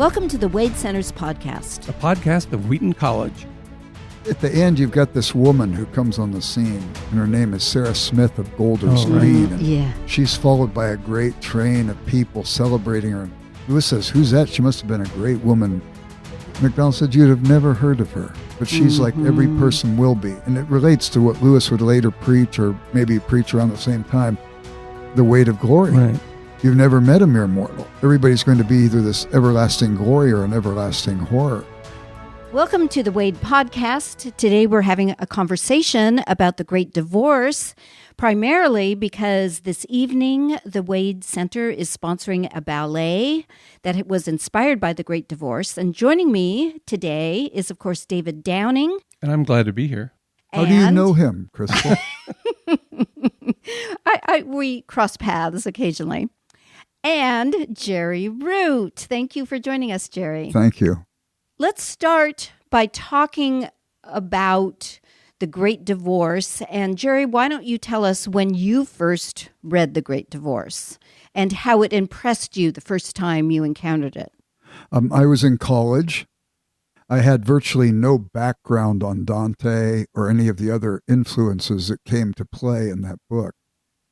Welcome to the Wade Center's podcast. A podcast of Wheaton College. At the end, you've got this woman who comes on the scene, and her name is Sarah Smith of Golders Green. And she's followed by a great train of people celebrating her. And Lewis says, "Who's that? She must have been a great woman." MacDonald said, "You'd have never heard of her, but she's like every person will be." And it relates to what Lewis would later preach, or maybe preach around the same time, the weight of glory. Right. You've never met a mere mortal. Everybody's going to be either this everlasting glory or an everlasting horror. Welcome to the Wade podcast. Today we're having a conversation about the Great Divorce, primarily because this evening the Wade Center is sponsoring a ballet that was inspired by the Great Divorce. And joining me today is, of course, David Downing. And I'm glad to be here. How do you know him, Crystal? We cross paths occasionally. And Jerry Root. Thank you for joining us, Jerry. Thank you. Let's start by talking about the Great Divorce. And Jerry, why don't you tell us when you first read the Great Divorce and how it impressed you the first time you encountered it? I was in college. I had virtually no background on Dante or any of the other influences that came to play in that book.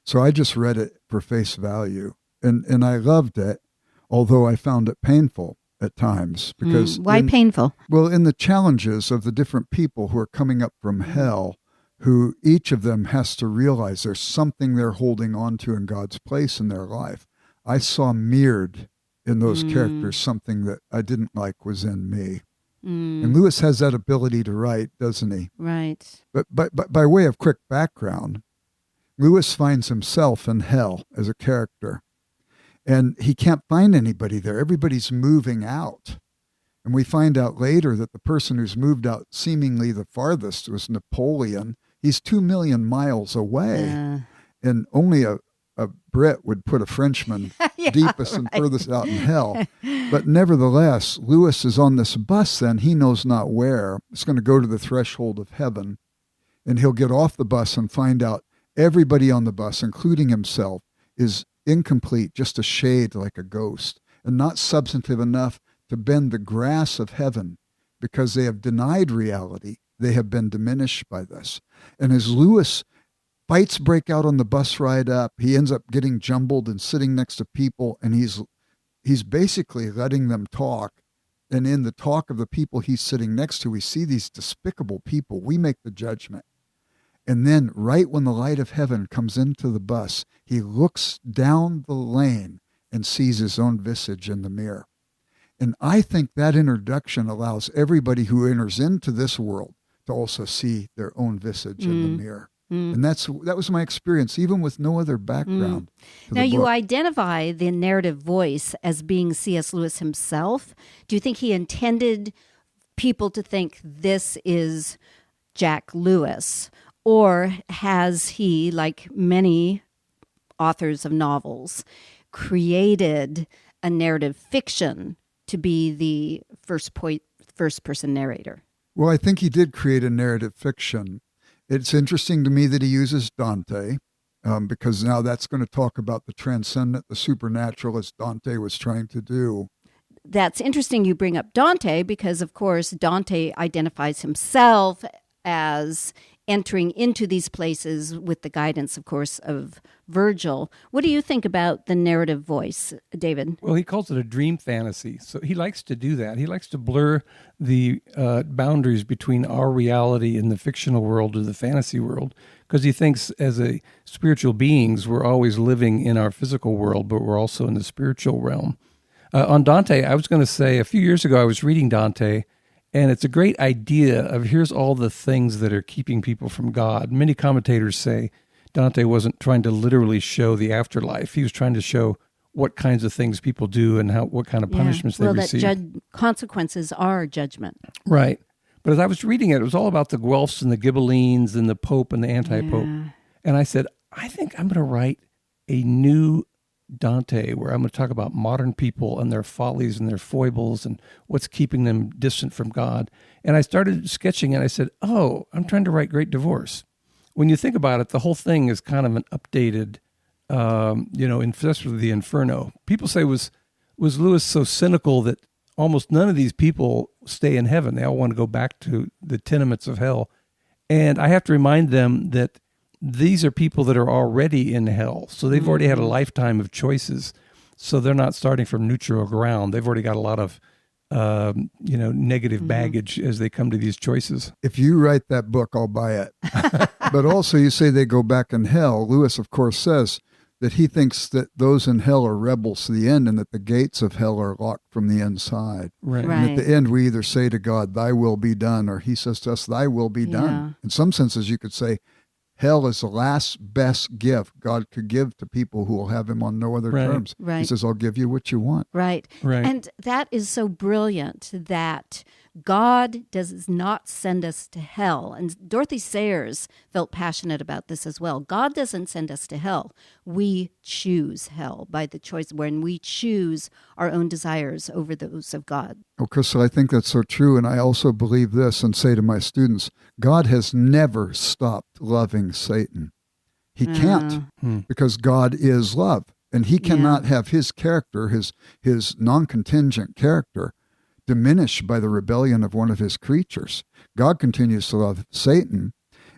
So I just read it for face value. And I loved it, although I found it painful at times. Because why painful? Well, in the challenges of the different people who are coming up from hell, who each of them has to realize there's something they're holding on to in God's place in their life. I saw mirrored in those characters something that I didn't like was in me. And Lewis has that ability to write, doesn't he? Right. But by way of quick background, Lewis finds himself in hell as a character. And he can't find anybody there. Everybody's moving out. And we find out later that the person who's moved out seemingly the farthest was Napoleon. He's 2 million miles away. And only a Brit would put a Frenchman deepest and furthest out in hell. But nevertheless, Lewis is on this bus then. He knows not where. It's going to go to the threshold of heaven. And he'll get off the bus and find out everybody on the bus, including himself, is incomplete, just a shade like a ghost, and not substantive enough to bend the grass of heaven because they have denied reality. They have been diminished by this. And as Lewis fights break out on the bus ride up, he ends up getting jumbled and sitting next to people, and he's basically letting them talk. And in the talk of the people he's sitting next to, we see these despicable people. We make the judgment. And then right when the light of heaven comes into the bus, he looks down the lane and sees his own visage in the mirror. And I think that introduction allows everybody who enters into this world to also see their own visage in the mirror. And that was my experience, even with no other background. Now, you identify the narrative voice as being C.S. Lewis himself. Do you think he intended people to think this is Jack Lewis? Or has he, like many authors of novels, created a narrative fiction to be the first-person narrator? Well, I think he did create a narrative fiction. It's interesting to me that he uses Dante, because now that's going to talk about the transcendent, the supernatural, as Dante was trying to do. That's interesting you bring up Dante, because, of course, Dante identifies himself as entering into these places with the guidance, of course, of Virgil. What do you think about the narrative voice, David? Well, he calls it a dream fantasy. So he likes to do that. He likes to blur the boundaries between our reality and the fictional world or the fantasy world, because he thinks as a spiritual beings, we're always living in our physical world, but we're also in the spiritual realm. On Dante, I was going to say, a few years ago, I was reading Dante, and it's a great idea of here's all the things that are keeping people from God. Many commentators say Dante wasn't trying to literally show the afterlife. He was trying to show what kinds of things people do and what kind of punishments they receive. That consequences are judgment. Right. But as I was reading it was all about the Guelphs and the Ghibellines and the Pope and the anti-Pope. Yeah. And I said, I think I'm going to write a new Dante, where I'm going to talk about modern people and their follies and their foibles and what's keeping them distant from God. And I started sketching and I said, I'm trying to write Great Divorce. When you think about it, the whole thing is kind of an updated, especially the Inferno. People say, was Lewis so cynical that almost none of these people stay in heaven. They all want to go back to the tenements of hell. And I have to remind them that these are people that are already in hell. So they've already had a lifetime of choices. So they're not starting from neutral ground. They've already got a lot of, negative baggage as they come to these choices. If you write that book, I'll buy it. But also you say they go back in hell. Lewis, of course, says that he thinks that those in hell are rebels to the end and that the gates of hell are locked from the inside. Right. And at the end, we either say to God, thy will be done, or he says to us, thy will be done. In some senses, you could say hell is the last best gift God could give to people who will have him on no other terms. Right. He says, I'll give you what you want. Right. And that is so brilliant that God does not send us to hell. And Dorothy Sayers felt passionate about this as well. God doesn't send us to hell. We choose hell by the choice when we choose our own desires over those of God. Oh, Crystal, I think that's so true. And I also believe this and say to my students, God has never stopped loving Satan. He can't because God is love. And he cannot have his character, his non-contingent character, diminished by the rebellion of one of his creatures. God continues to love Satan,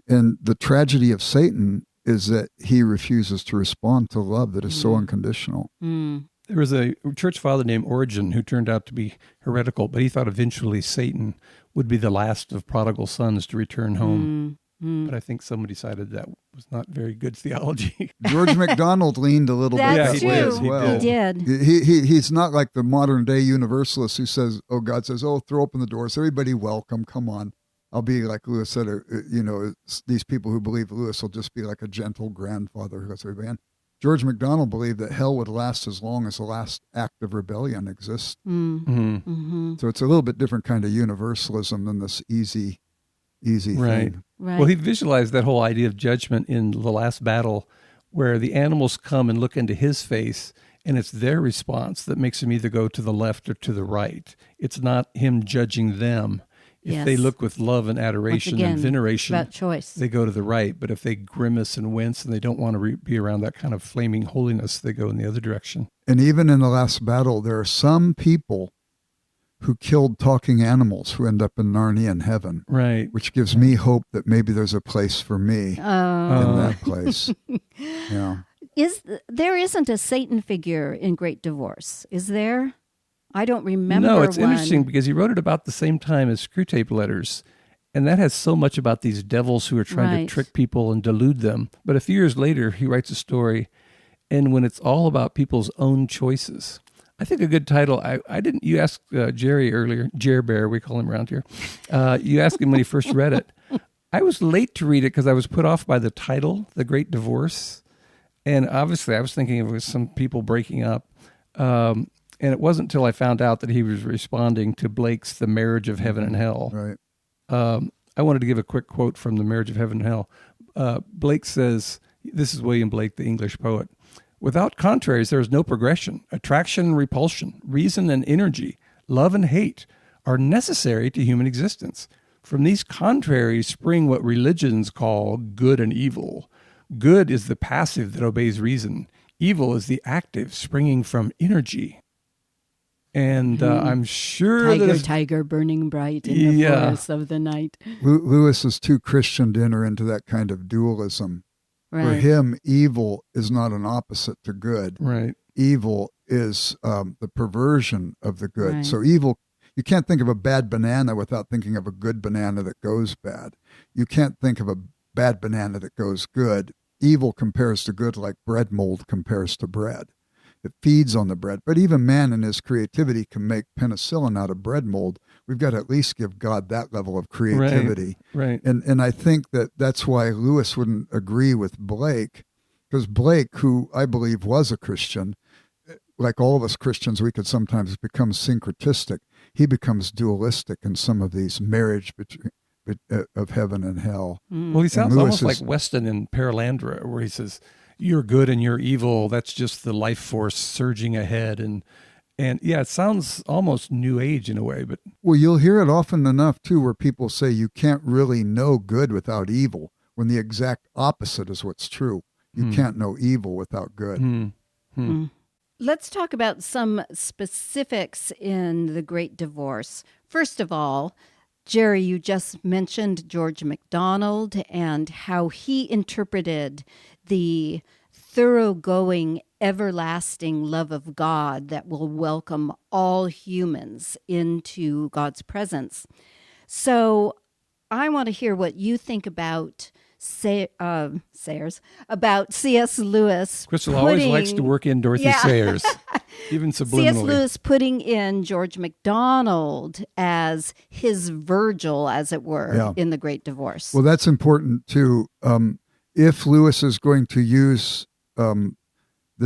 and the tragedy of Satan is that he refuses to respond to love that is so unconditional. There was a church father named Origen who turned out to be heretical, but he thought eventually Satan would be the last of prodigal sons to return home. But I think somebody decided that was not very good theology. George MacDonald leaned a little bit that way as well. He did. He's not like the modern day universalist who says, God says, throw open the doors, everybody welcome, come on. I'll be like Lewis said, these people who believe Lewis will just be like a gentle grandfather who goes everybody in. George MacDonald believed that hell would last as long as the last act of rebellion exists. So it's a little bit different kind of universalism than this easy thing. Right. Well, he visualized that whole idea of judgment in the last battle where the animals come and look into his face, and it's their response that makes him either go to the left or to the right. It's not him judging them. If they look with love and adoration and veneration, about choice. They go to the right. But if they grimace and wince and they don't want to be around that kind of flaming holiness, they go in the other direction. And even in the last battle, there are some people who killed talking animals who end up in Narnia in heaven. Right. Which gives me hope that maybe there's a place for me in that place. Yeah. There isn't a Satan figure in Great Divorce, is there? I don't remember. No, it's one. interesting because he wrote it about the same time as Screwtape Letters. And that has so much about these devils who are trying to trick people and delude them. But a few years later, he writes a story, and when it's all about people's own choices. I think a good title, you asked Jerry earlier, Jer Bear, we call him around here. You asked him when he first read it. I was late to read it because I was put off by the title, The Great Divorce. And obviously I was thinking it was some people breaking up. And it wasn't until I found out that he was responding to Blake's The Marriage of Heaven and Hell. Right. I wanted to give a quick quote from The Marriage of Heaven and Hell. Blake says, this is William Blake, the English poet, "Without contraries, there is no progression. Attraction and repulsion, reason and energy, love and hate are necessary to human existence. From these contraries spring what religions call good and evil. Good is the passive that obeys reason. Evil is the active, springing from energy." And I'm sure tiger burning bright in the forest of the night. Lewis is too Christian to enter into that kind of dualism. Right. For him, evil is not an opposite to good. Right. Evil is the perversion of the good. Right. So evil, you can't think of a bad banana without thinking of a good banana that goes bad. You can't think of a bad banana that goes good. Evil compares to good like bread mold compares to bread. It feeds on the bread. But even man in his creativity can make penicillin out of bread mold. We've got to at least give God that level of creativity. Right. And I think that's why Lewis wouldn't agree with Blake, because Blake, who I believe was a Christian, like all of us Christians, we could sometimes become syncretistic. He becomes dualistic in some of these marriage of heaven and hell. Well, he sounds almost like Weston in Paralandra, where he says, "You're good and you're evil. That's just the life force surging ahead." And yeah, it sounds almost New Age in a way, but well, you'll hear it often enough too, where people say you can't really know good without evil, when the exact opposite is what's true. You can't know evil without good. Let's talk about some specifics in the Great Divorce. First of all, Jerry, you just mentioned George MacDonald and how he interpreted the thoroughgoing, everlasting love of God that will welcome all humans into God's presence. So I want to hear what you think about about C.S. Lewis. Crystal always likes to work in Dorothy Sayers, even subliminally. C.S. Lewis putting in George MacDonald as his Virgil, as it were, in The Great Divorce. Well, that's important too. If Lewis is going to use the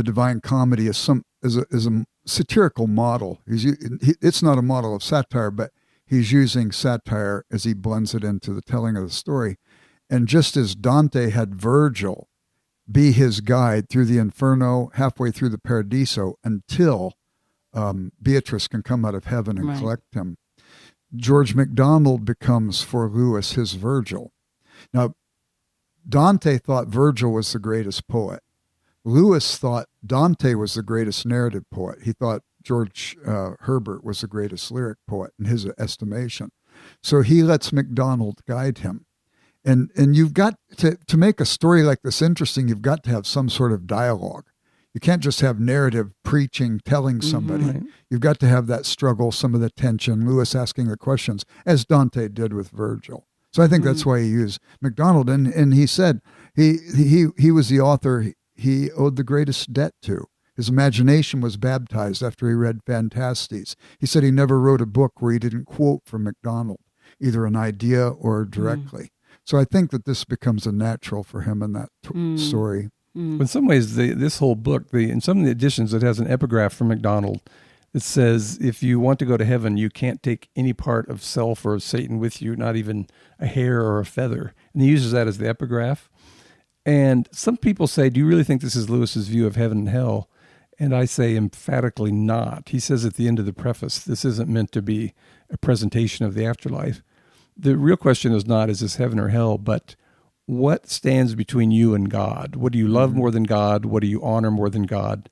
Divine Comedy as a satirical model, it's not a model of satire, but he's using satire as he blends it into the telling of the story. And just as Dante had Virgil be his guide through the Inferno, halfway through the Paradiso, until Beatrice can come out of heaven and collect him, George MacDonald becomes for Lewis his Virgil. Now, Dante thought Virgil was the greatest poet. Lewis thought Dante was the greatest narrative poet. He thought George Herbert was the greatest lyric poet in his estimation. So he lets MacDonald guide him. And you've got to make a story like this interesting, you've got to have some sort of dialogue. You can't just have narrative preaching, telling somebody. Right. You've got to have that struggle, some of the tension, Lewis asking the questions, as Dante did with Virgil. So I think that's why he used MacDonald. And he said he was the author he owed the greatest debt to. His imagination was baptized after he read Phantastes. He said he never wrote a book where he didn't quote from MacDonald, either an idea or directly. So I think that this becomes a natural for him in that story. In some ways, this whole book, in some of the editions, it has an epigraph from MacDonald that says, if you want to go to heaven, you can't take any part of self or of Satan with you, not even a hair or a feather. And he uses that as the epigraph. And some people say, do you really think this is Lewis's view of heaven and hell? And I say emphatically not. He says at the end of the preface, this isn't meant to be a presentation of the afterlife. The real question is not, is this heaven or hell, but what stands between you and God? What do you love more than God? What do you honor more than God?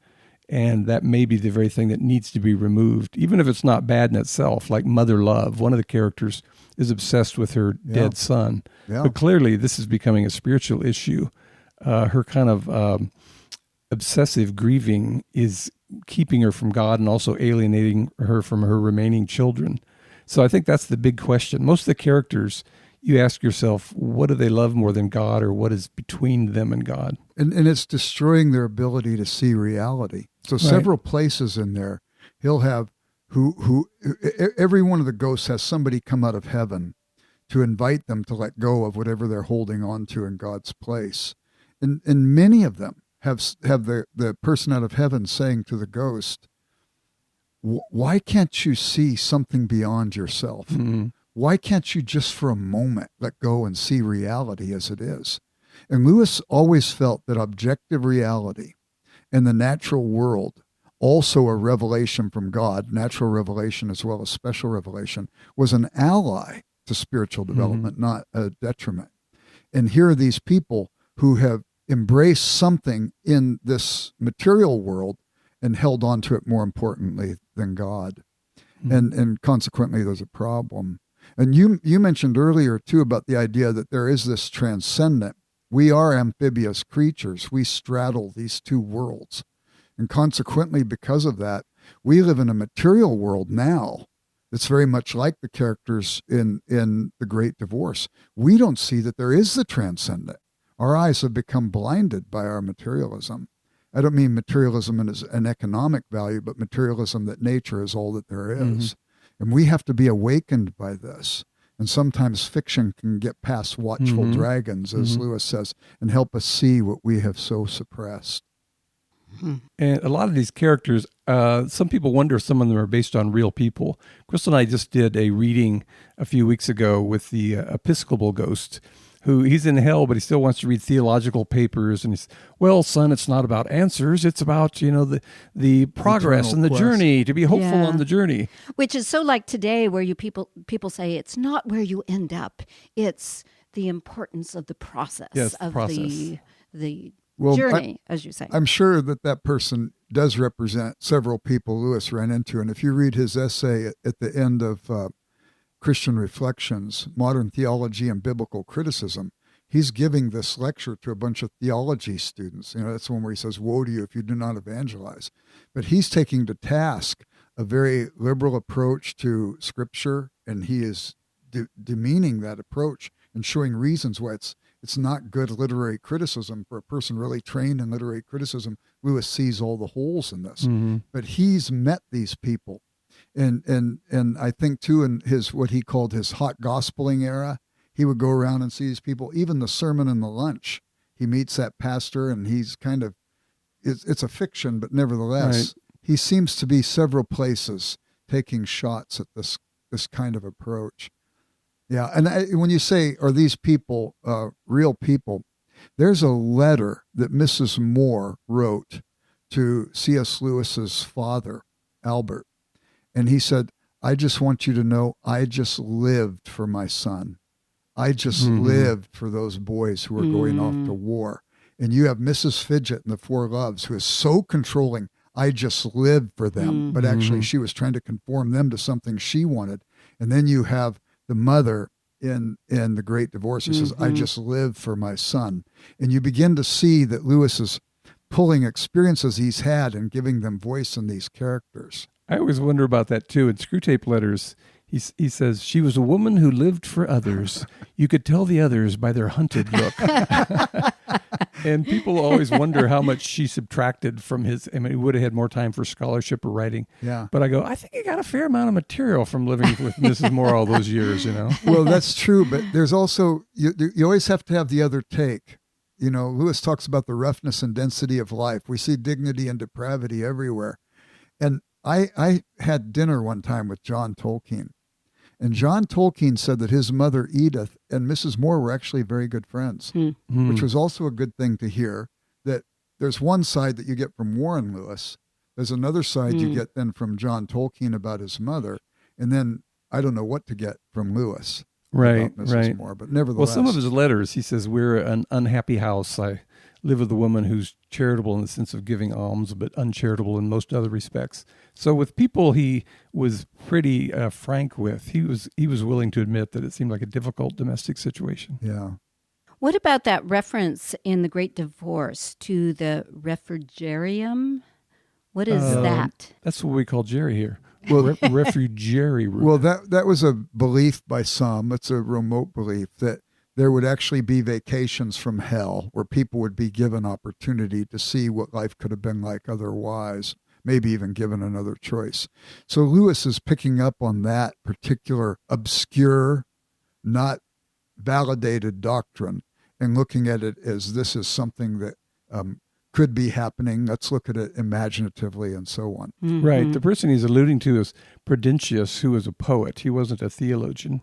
And that may be the very thing that needs to be removed, even if it's not bad in itself, like mother love. One of the characters is obsessed with her dead son. Yeah. But clearly this is becoming a spiritual issue. Her kind of obsessive grieving is keeping her from God and also alienating her from her remaining children. So I think that's the big question. Most of the characters, you ask yourself, what do they love more than God, or what is between them and God? And it's destroying their ability to see reality. So several places in there, he'll have every one of the ghosts has somebody come out of heaven to invite them to let go of whatever they're holding on to in God's place. And many of them have the person out of heaven saying to the ghost, why can't you see something beyond yourself? Mm-hmm. Why can't you just for a moment let go and see reality as it is? And Lewis always felt that objective reality and the natural world, also a revelation from God, natural revelation as well as special revelation, was an ally to spiritual development, not a detriment. And here are these people who have embraced something in this material world and held on to it more importantly than God. And consequently, there's a problem. And you mentioned earlier, too, about the idea that there is this transcendent. We are amphibious creatures. We straddle these two worlds. And consequently, because of that, we live in a material world now that's very much like the characters in The Great Divorce. We don't see that there is the transcendent. Our eyes have become blinded by our materialism. I don't mean materialism as an economic value, but materialism that nature is all that there is. And we have to be awakened by this. And sometimes fiction can get past watchful dragons, as Lewis says, and help us see what we have so suppressed. And a lot of these characters, some people wonder if some of them are based on real people. Crystal and I just did a reading a few weeks ago with the Episcopal ghost, who he's in hell, but he still wants to read theological papers. And he's, well, son, it's not about answers. It's about, the progress and the journey, to be hopeful on the journey. Which is so like today, where people say it's not where you end up. It's the importance of the process, the Well, journey, as you say. I'm sure that person does represent several people Lewis ran into. And if you read his essay at the end of Christian Reflections, Modern Theology and Biblical Criticism, he's giving this lecture to a bunch of theology students. That's the one where he says, woe to you if you do not evangelize. But he's taking to task a very liberal approach to Scripture, and he is demeaning that approach and showing reasons why it's not good literary criticism. For a person really trained in literary criticism, Lewis sees all the holes in this. Mm-hmm. But he's met these people. And I think, too, in what he called his hot gospeling era, he would go around and see these people. Even the Sermon in the Lunch, he meets that pastor, and he's kind of, it's a fiction, but nevertheless, right. He seems to be several places taking shots at this kind of approach. Yeah, and when you say, are these people real people, there's a letter that Mrs. Moore wrote to C.S. Lewis's father, Albert. And he said, I just want you to know, I just lived for my son. I just lived for those boys who are going off to war. And you have Mrs. Fidget in The Four Loves, who is so controlling. I just lived for them. But actually, she was trying to conform them to something she wanted. And then you have the mother in The Great Divorce who says, I just lived for my son. And you begin to see that Lewis is pulling experiences he's had and giving them voice in these characters. I always wonder about that, too. In Screwtape Letters, he says, she was a woman who lived for others. You could tell the others by their hunted look. And people always wonder how much she subtracted from his. I mean, he would have had more time for scholarship or writing. Yeah. But I go, I think he got a fair amount of material from living with Mrs. Moore all those years, Well, that's true. But there's also, you always have to have the other take. Lewis talks about the roughness and density of life. We see dignity and depravity everywhere. And I had dinner one time with John Tolkien. And John Tolkien said that his mother, Edith, and Mrs. Moore were actually very good friends, which was also a good thing to hear, that there's one side that you get from Warren Lewis. There's another side you get then from John Tolkien about his mother. And then I don't know what to get from Lewis right, about Mrs. right. Moore. But nevertheless. Well, some of his letters, he says, we're an unhappy house. I live with a woman who's charitable in the sense of giving alms, but uncharitable in most other respects. So with people he was pretty frank with, he was willing to admit that it seemed like a difficult domestic situation. Yeah. What about that reference in The Great Divorce to the refrigerium? What is that? That's what we call Jerry here. Well, refrigerary room. Well, that was a belief by some. It's a remote belief that there would actually be vacations from hell where people would be given opportunity to see what life could have been like otherwise, maybe even given another choice. So Lewis is picking up on that particular obscure, not validated doctrine and looking at it as this is something that could be happening. Let's look at it imaginatively and so on. Right. The person he's alluding to is Prudentius, who was a poet. He wasn't a theologian.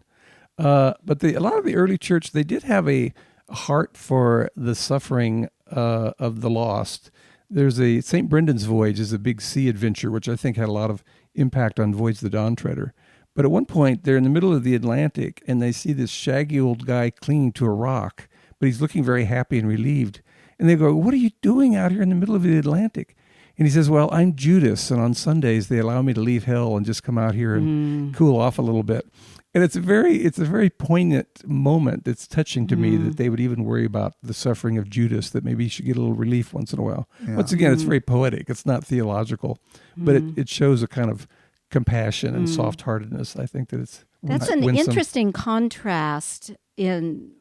But a lot of the early church, they did have a heart for the suffering of the lost. There's a St. Brendan's Voyage is a big sea adventure, which I think had a lot of impact on Voyage the Dawn Treader. But at one point, they're in the middle of the Atlantic, and they see this shaggy old guy clinging to a rock, but he's looking very happy and relieved. And they go, what are you doing out here in the middle of the Atlantic? And he says, well, I'm Judas, and on Sundays they allow me to leave hell and just come out here and cool off a little bit. And it's a very poignant moment. It's touching to me that they would even worry about the suffering of Judas, that maybe he should get a little relief once in a while. Yeah. Once again, it's very poetic. It's not theological, but it shows a kind of compassion and soft-heartedness. I think that that's an interesting contrast in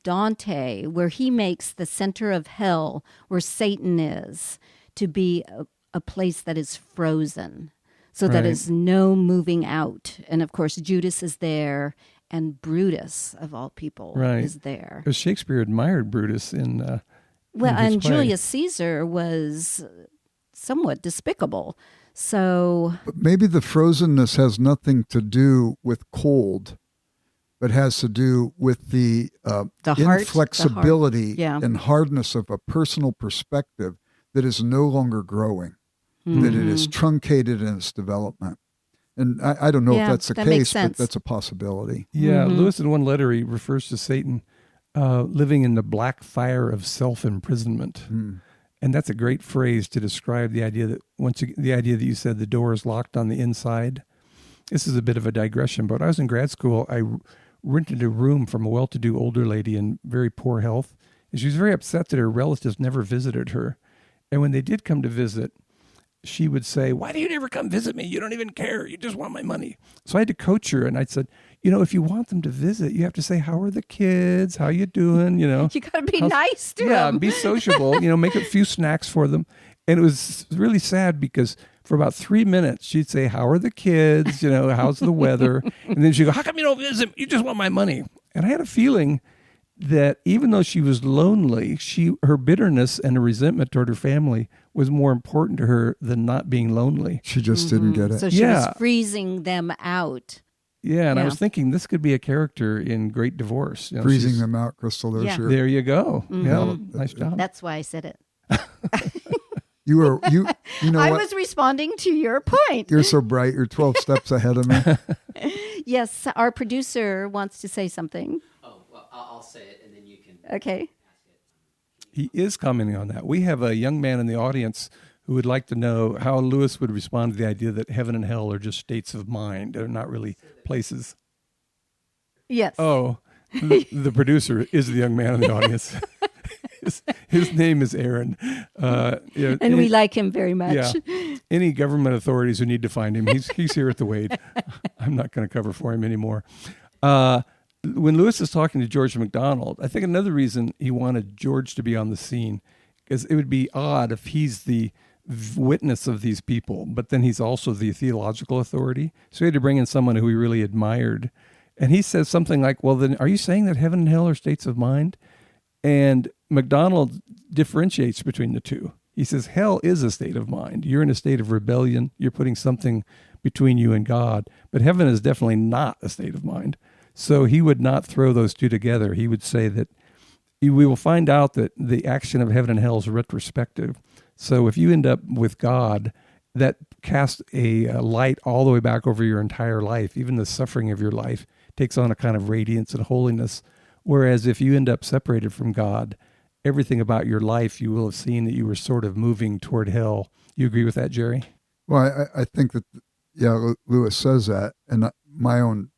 Dante, where he makes the center of hell, where Satan is, to be a place that is frozen. So that is no moving out. And of course, Judas is there, and Brutus, of all people, is there. Because Shakespeare admired Brutus in and play. Julius Caesar was somewhat despicable. So but maybe the frozenness has nothing to do with cold, but has to do with the inflexibility and hardness of a personal perspective that is no longer growing. That it is truncated in its development. And I don't know if that's the case, but that's a possibility. Yeah, Lewis in one letter, he refers to Satan living in the black fire of self-imprisonment. And that's a great phrase to describe the idea that the idea that you said the door is locked on the inside. This is a bit of a digression, but when I was in grad school, I rented a room from a well-to-do older lady in very poor health. And she was very upset that her relatives never visited her. And when they did come to visit, she would say, "Why do you never come visit me? You don't even care. You just want my money." So I had to coach her, and I said, if you want them to visit, you have to say, "How are the kids? How you doing?" You got to be nice to them. Be sociable, make a few snacks for them. And it was really sad because for about 3 minutes, she'd say, "How are the kids? How's the weather?" And then she'd go, "How come you don't visit? You just want my money." And I had a feeling that even though she was lonely, her bitterness and her resentment toward her family was more important to her than not being lonely. She just didn't get it. So she was freezing them out. Yeah, and I was thinking this could be a character in Great Divorce. Freezing them out, Crystal. There you go. Yeah, nice job. That's why I said it. You I was responding to your point. You're so bright. You're 12 steps ahead of me. Yes, our producer wants to say something. Oh, well, I'll say it, and then you can. Okay. He is commenting on that. We have a young man in the audience who would like to know how Lewis would respond to the idea that heaven and hell are just states of mind. They're not really places. Yes. Oh, the producer is the young man in the audience. His name is Aaron. And we like him very much. Yeah. Any government authorities who need to find him, he's here at the Wade. I'm not going to cover for him anymore. When Lewis is talking to George MacDonald, I think another reason he wanted George to be on the scene is it would be odd if he's the witness of these people, but then he's also the theological authority. So he had to bring in someone who he really admired. And he says something like, "Well, then are you saying that heaven and hell are states of mind?" And MacDonald differentiates between the two. He says, hell is a state of mind. You're in a state of rebellion. You're putting something between you and God. But heaven is definitely not a state of mind. So he would not throw those two together. He would say that we will find out that the action of heaven and hell is retrospective. So if you end up with God, that casts a light all the way back over your entire life. Even the suffering of your life takes on a kind of radiance and holiness. Whereas if you end up separated from God, everything about your life, you will have seen that you were sort of moving toward hell. You agree with that, Jerry? Well, I think that, Lewis says that. And my own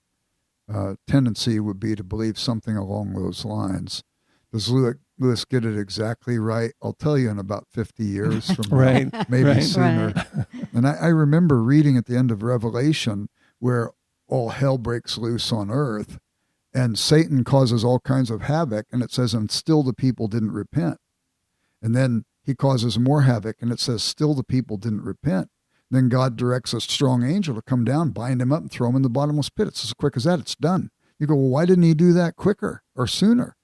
tendency would be to believe something along those lines. Does Lewis get it exactly right? I'll tell you in about 50 years from now, maybe sooner. Right. And I remember reading at the end of Revelation where all hell breaks loose on earth and Satan causes all kinds of havoc, and it says, and still the people didn't repent. And then he causes more havoc, and it says, still the people didn't repent. Then God directs a strong angel to come down, bind him up, and throw him in the bottomless pit. It's as quick as that. It's done. You go, well, why didn't he do that quicker or sooner?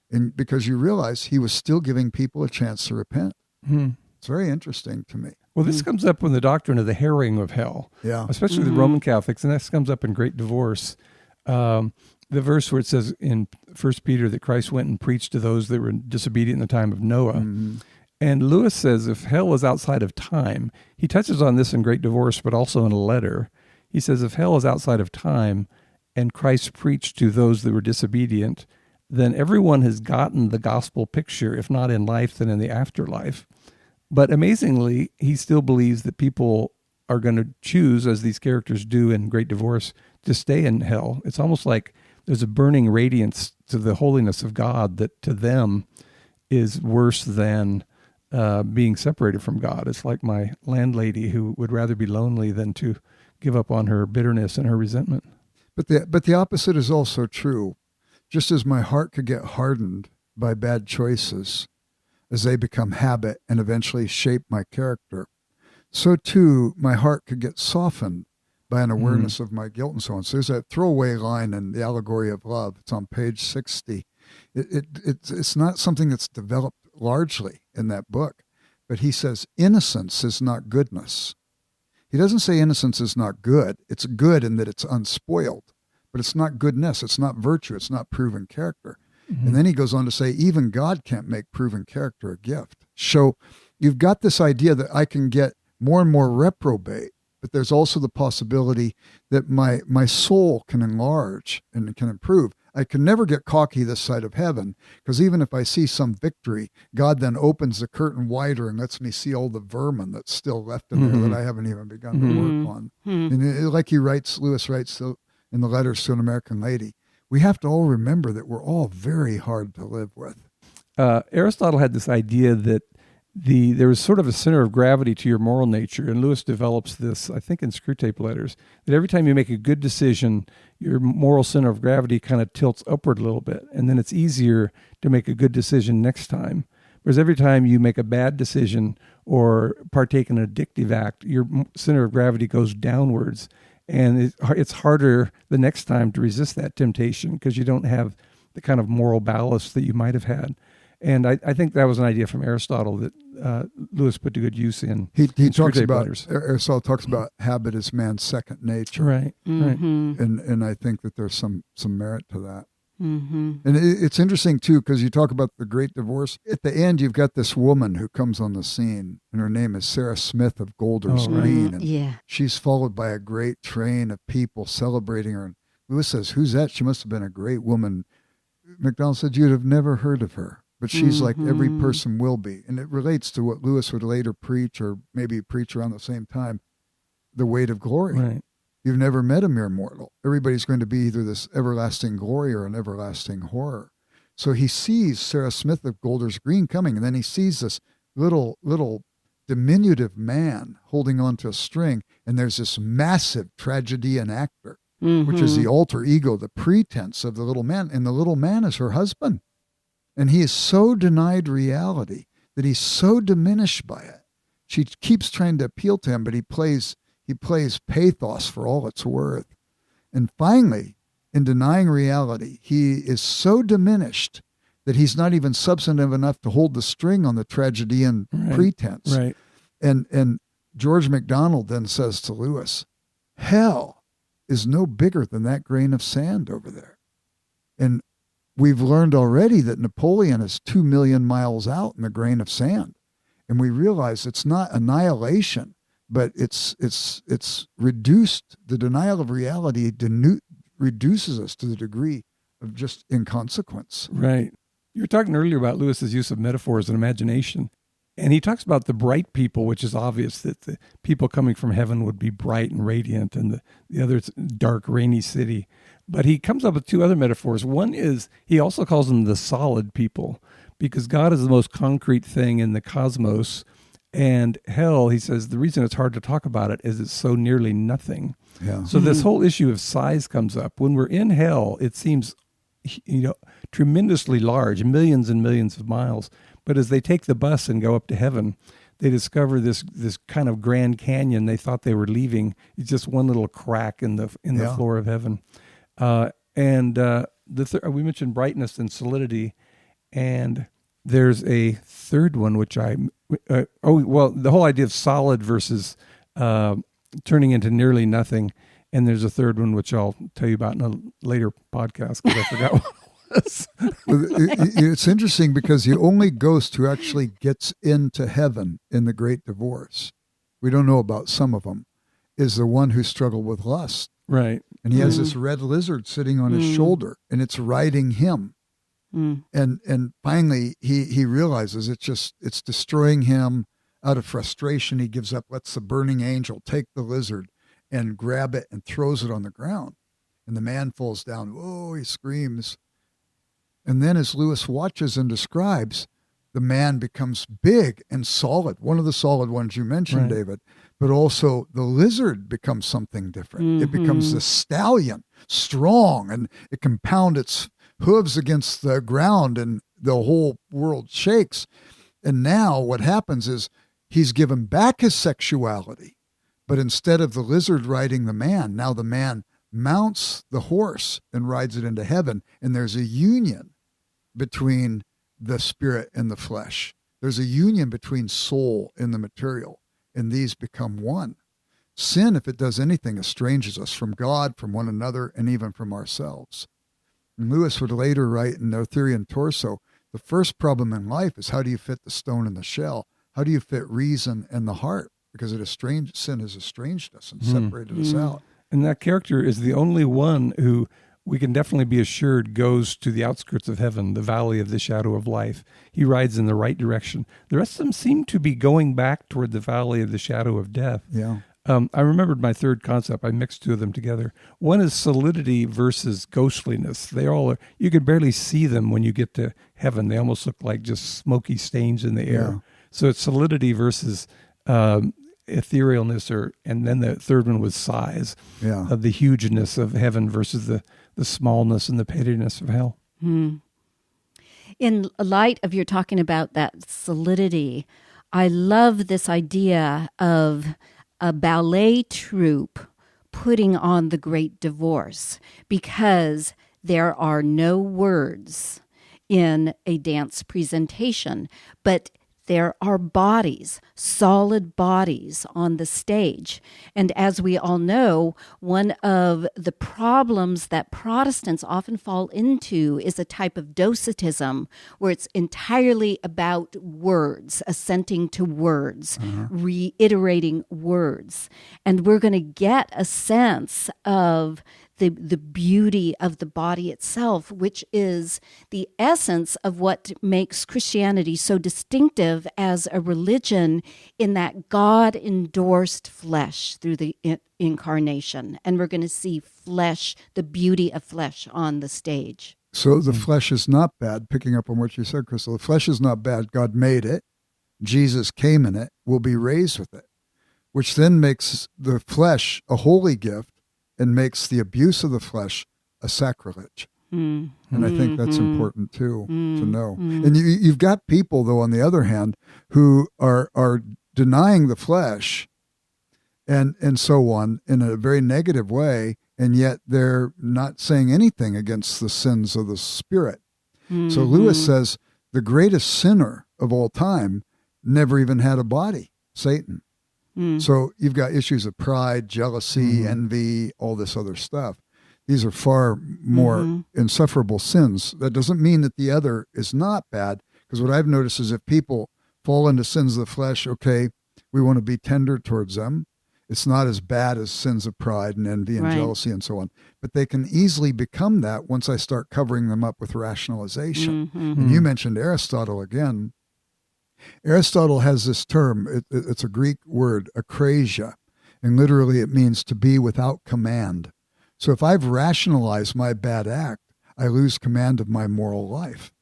And because you realize he was still giving people a chance to repent. It's very interesting to me. Well, this comes up in the doctrine of the harrowing of hell, especially the Roman Catholics, and this comes up in Great Divorce. The verse where it says in 1 Peter that Christ went and preached to those that were disobedient in the time of Noah. And Lewis says if hell is outside of time, he touches on this in Great Divorce, but also in a letter. He says if hell is outside of time and Christ preached to those that were disobedient, then everyone has gotten the gospel picture, if not in life, then in the afterlife. But amazingly, he still believes that people are going to choose, as these characters do in Great Divorce, to stay in hell. It's almost like there's a burning radiance to the holiness of God that to them is worse than being separated from God. It's like my landlady who would rather be lonely than to give up on her bitterness and her resentment. But the opposite is also true. Just as my heart could get hardened by bad choices as they become habit and eventually shape my character, so too my heart could get softened by an awareness of my guilt and so on. So there's a throwaway line in The Allegory of Love. It's on page 60. It's not something that's developed largely in that book, but he says innocence is not goodness. He doesn't say innocence is not good. It's good in that it's unspoiled, but it's not goodness. It's not virtue. It's not proven character. And then he goes on to say, even God can't make proven character a gift. So you've got this idea that I can get more and more reprobate, but there's also the possibility that my soul can enlarge and can improve. I can never get cocky this side of heaven, because even if I see some victory, God then opens the curtain wider and lets me see all the vermin that's still left in there that I haven't even begun to work on. And like Lewis writes in the letters to an American lady, we have to all remember that we're all very hard to live with. Aristotle had this idea that there was sort of a center of gravity to your moral nature, and Lewis develops this, I think, in Screwtape Letters, that every time you make a good decision, your moral center of gravity kind of tilts upward a little bit, and then it's easier to make a good decision next time. Whereas every time you make a bad decision or partake in an addictive act, your center of gravity goes downwards, and it's harder the next time to resist that temptation because you don't have the kind of moral ballast that you might have had. And I think that was an idea from Aristotle that Lewis put to good use in. He talks Screwtape about Letters. Aristotle talks about habit as man's second nature, Right. and I think that there's some merit to that. Mm-hmm. And it's interesting too, because you talk about the great divorce. At the end, you've got this woman who comes on the scene, and her name is Sarah Smith of Golders Green, and Yeah. she's followed by a great train of people celebrating her. And Lewis says, "Who's that? She must have been a great woman." MacDonald said, "You'd have never heard of her." But she's like every person will be. And it relates to what Lewis would later preach, or maybe preach around the same time, the weight of glory. Right. You've never met a mere mortal. Everybody's going to be either this everlasting glory or an everlasting horror. So he sees Sarah Smith of Golders Green coming, and then he sees this little diminutive man holding onto a string, and there's this massive tragedian actor, which is the alter ego, the pretense of the little man, and the little man is her husband. And he is so denied reality that he's so diminished by it. She keeps trying to appeal to him, but he plays pathos for all it's worth. And finally, in denying reality, he is so diminished that he's not even substantive enough to hold the string on the tragedian pretense. Right. And George MacDonald then says to Lewis, hell is no bigger than that grain of sand over there. And we've learned already that Napoleon is 2 million miles out in the grain of sand. And we realize it's not annihilation, but it's reduced. The denial of reality reduces us to the degree of just inconsequence. Right. You were talking earlier about Lewis's use of metaphors and imagination. And he talks about the bright people, which is obvious that the people coming from heaven would be bright and radiant, and the other dark, rainy city. But he comes up with two other metaphors. One is he also calls them the solid people, because God is the most concrete thing in the cosmos. And hell, he says, the reason it's hard to talk about it is it's so nearly nothing. Yeah. So this whole issue of size comes up. When we're in hell, it seems, tremendously large, millions and millions of miles. But as they take the bus and go up to heaven, they discover this kind of Grand Canyon they thought they were leaving. It's just one little crack in the floor of heaven. We mentioned brightness and solidity, and there's a third one which the whole idea of solid versus turning into nearly nothing, and there's a third one which I'll tell you about in a later podcast because I forgot what it was. It's interesting because the only ghost who actually gets into heaven in the Great Divorce, we don't know about some of them, is the one who struggled with lust. Right. And he has this red lizard sitting on his shoulder, and it's riding him. And finally, he realizes it's destroying him. Out of frustration, he gives up, lets the burning angel take the lizard and grab it and throws it on the ground. And the man falls down. Oh, he screams. And then as Lewis watches and describes, the man becomes big and solid, one of the solid ones you mentioned, David, but also the lizard becomes something different. It becomes the stallion, strong, and it can pound its hooves against the ground and the whole world shakes. And now what happens is he's given back his sexuality, but instead of the lizard riding the man, now the man mounts the horse and rides it into heaven. And there's a union between the spirit and the flesh. There's a union between soul and the material, and these become one. Sin, if it does anything, estranges us from God, from one another, and even from ourselves. And Lewis would later write in No Theory and Torso, the first problem in life is how do you fit the stone in the shell? How do you fit reason and the heart? Because sin has estranged us and separated us out. And that character is the only one who we can definitely be assured goes to the outskirts of heaven, the valley of the shadow of life. He rides in the right direction. The rest of them seem to be going back toward the valley of the shadow of death. Yeah. I remembered my third concept. I mixed two of them together. One is solidity versus ghostliness. They all are, you can barely see them when you get to heaven. They almost look like just smoky stains in the air. Yeah. So it's solidity versus etherealness, and then the third one was size, Yeah. of the hugeness of heaven versus the smallness and the pettiness of hell. In light of your talking about that solidity, I love this idea of a ballet troupe putting on the great divorce, because there are no words in a dance presentation, but there are bodies, solid bodies on the stage. And as we all know, one of the problems that Protestants often fall into is a type of docetism, where it's entirely about words, assenting to words, reiterating words. And we're going to get a sense of the beauty of the body itself, which is the essence of what makes Christianity so distinctive as a religion, in that God endorsed flesh through the incarnation. And we're going to see flesh, the beauty of flesh on the stage. So the flesh is not bad, picking up on what you said, Crystal. The flesh is not bad. God made it. Jesus came in it. We'll be raised with it, which then makes the flesh a holy gift and makes the abuse of the flesh a sacrilege. And I think that's important too, to know. And you've got people, though, on the other hand, who are denying the flesh and so on in a very negative way, and yet they're not saying anything against the sins of the spirit. So Lewis says the greatest sinner of all time never even had a body, Satan. So you've got issues of pride, jealousy, envy, all this other stuff. These are far more insufferable sins. That doesn't mean that the other is not bad, because what I've noticed is if people fall into sins of the flesh, okay, we want to be tender towards them. It's not as bad as sins of pride and envy and jealousy and so on. But they can easily become that once I start covering them up with rationalization. And you mentioned Aristotle again. Aristotle has this term, it's a Greek word, akrasia, and literally it means to be without command. So if I've rationalized my bad act, I lose command of my moral life.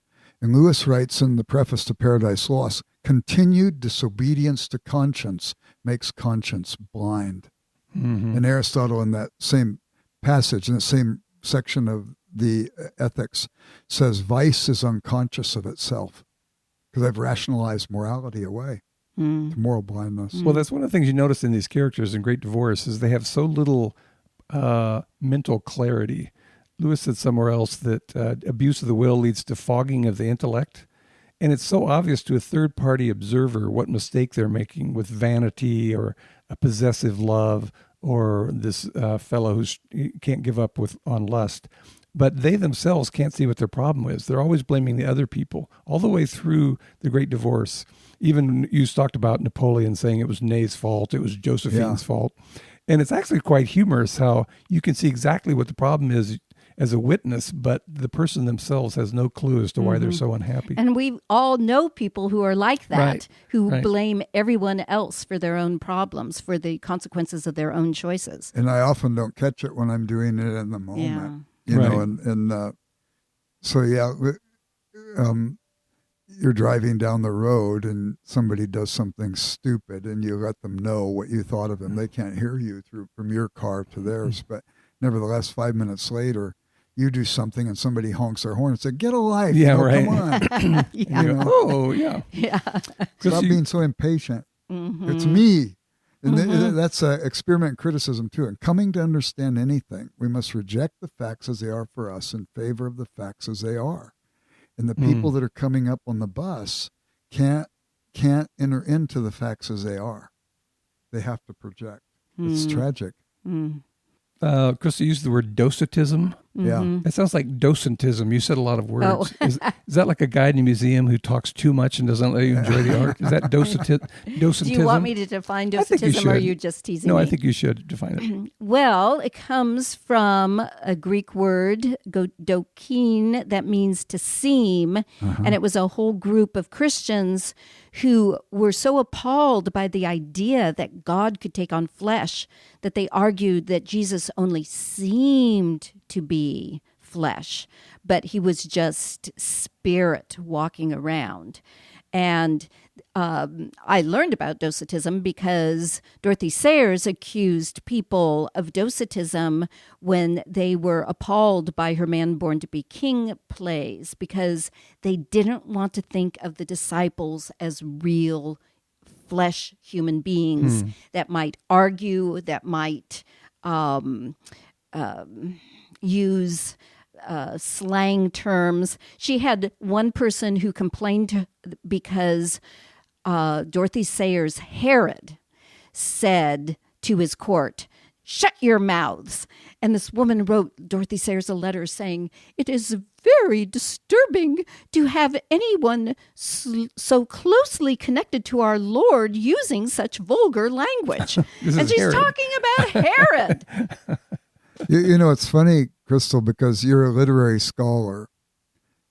And Lewis writes in the preface to Paradise Lost, continued disobedience to conscience makes conscience blind. And Aristotle, in that same passage, in the same section of the Ethics, says vice is unconscious of itself, because I've rationalized morality away to moral blindness. Well, that's one of the things you notice in these characters in Great Divorce is they have so little mental clarity. Lewis said somewhere else that abuse of the will leads to fogging of the intellect. And it's so obvious to a third-party observer what mistake they're making with vanity or a possessive love or this fellow who can't give up on lust. But they themselves can't see what their problem is. They're always blaming the other people all the way through the Great Divorce. Even you talked about Napoleon saying it was Ney's fault, it was Josephine's fault. And it's actually quite humorous how you can see exactly what the problem is as a witness, but the person themselves has no clue as to why they're so unhappy. And we all know people who are like that, who blame everyone else for their own problems, for the consequences of their own choices. And I often don't catch it when I'm doing it in the moment. You know, so you're driving down the road and somebody does something stupid and you let them know what you thought of them. They can't hear you from your car to theirs, but nevertheless, 5 minutes later, you do something and somebody honks their horn and says, "Get a life! Yeah, Come on!" You know? Oh, yeah. Stop being so impatient. It's me. And that's experiment criticism too. And coming to understand anything, we must reject the facts as they are for us in favor of the facts as they are. And the people that are coming up on the bus can't enter into the facts as they are. They have to project. It's tragic. Krista used the word docetism. Yeah. It sounds like docentism. You said a lot of words. Oh. Is that like a guy in a museum who talks too much and doesn't let you enjoy the art? Is that docentism? Do you want me to define I think you docetism, or are should. you just teasing No, me? I think you should define it. Well, it comes from a Greek word, dokein, that means to seem. And it was a whole group of Christians who were so appalled by the idea that God could take on flesh that they argued that Jesus only seemed to be flesh, but he was just spirit walking around. And I learned about docetism because Dorothy Sayers accused people of docetism when they were appalled by her Man Born to be King plays, because they didn't want to think of the disciples as real flesh human beings that might argue, that might use slang terms. She had one person who complained because Dorothy Sayers' Herod said to his court, "Shut your mouths." And this woman wrote Dorothy Sayers a letter saying, "It is very disturbing to have anyone so closely connected to our Lord using such vulgar language." And she's Herod. talking about Herod. You know, it's funny, Crystal, because you're a literary scholar,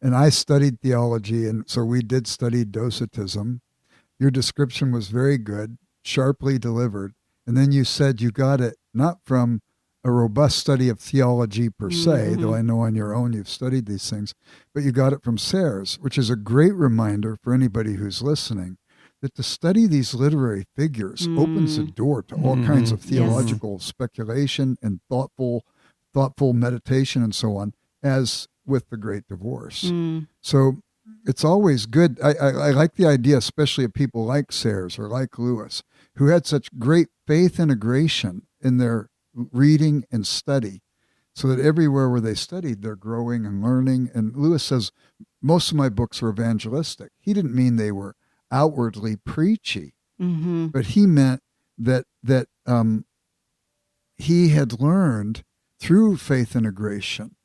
and I studied theology, and so we did study docetism. Your description was very good, sharply delivered, and then you said you got it not from a robust study of theology per se, though I know on your own you've studied these things, but you got it from Sayers, which is a great reminder for anybody who's listening that to study these literary figures opens the door to all kinds of theological speculation and thoughtful meditation and so on, as with the Great Divorce. So it's always good. I like the idea, especially of people like Sayers or like Lewis, who had such great faith integration in their reading and study, so that everywhere where they studied, they're growing and learning. And Lewis says, most of my books are evangelistic. He didn't mean they were outwardly preachy, but he meant that he had learned through faith integration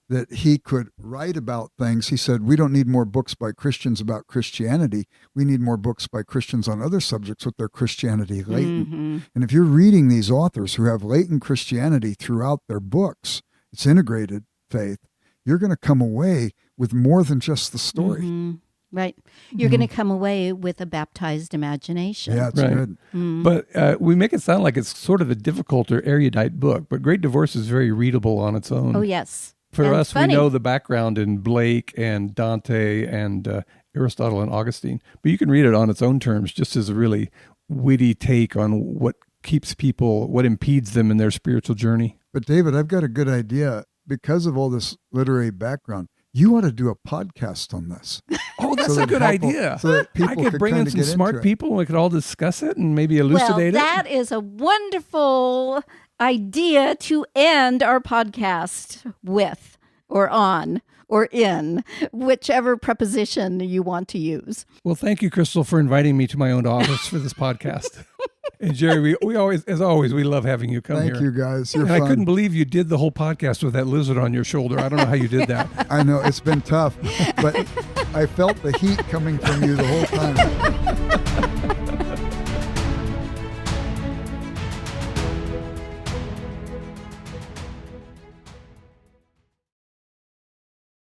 that he could write about things. He said, we don't need more books by Christians about Christianity. We need more books by Christians on other subjects with their Christianity latent. And if you're reading these authors who have latent Christianity throughout their books, it's integrated faith, you're going to come away with more than just the story. Right. You're going to come away with a baptized imagination. Yeah, it's good. But we make it sound like it's sort of a difficult or erudite book, but Great Divorce is very readable on its own. Oh, yes. For And us, funny. we know the background in Blake and Dante and Aristotle and Augustine, but you can read it on its own terms, just as a really witty take on what keeps people, what impedes them in their spiritual journey. But David, I've got a good idea. Because of all this literary background, you ought to do a podcast on this. Oh, that's So a that good people- idea. so that people I could could bring in kinda some get into smart it. people and we could all discuss it and maybe elucidate Well, that is a wonderful idea to end our podcast with, or on, or in, whichever preposition you want to use. Well, thank you, Crystal, for inviting me to my own office for this podcast. And Jerry, we always, as always, we love having you come Thank here. you, guys. You're And fun. I couldn't believe you did the whole podcast with that lizard on your shoulder. I don't know how you did that. I know it's been tough, but I felt the heat coming from you the whole time.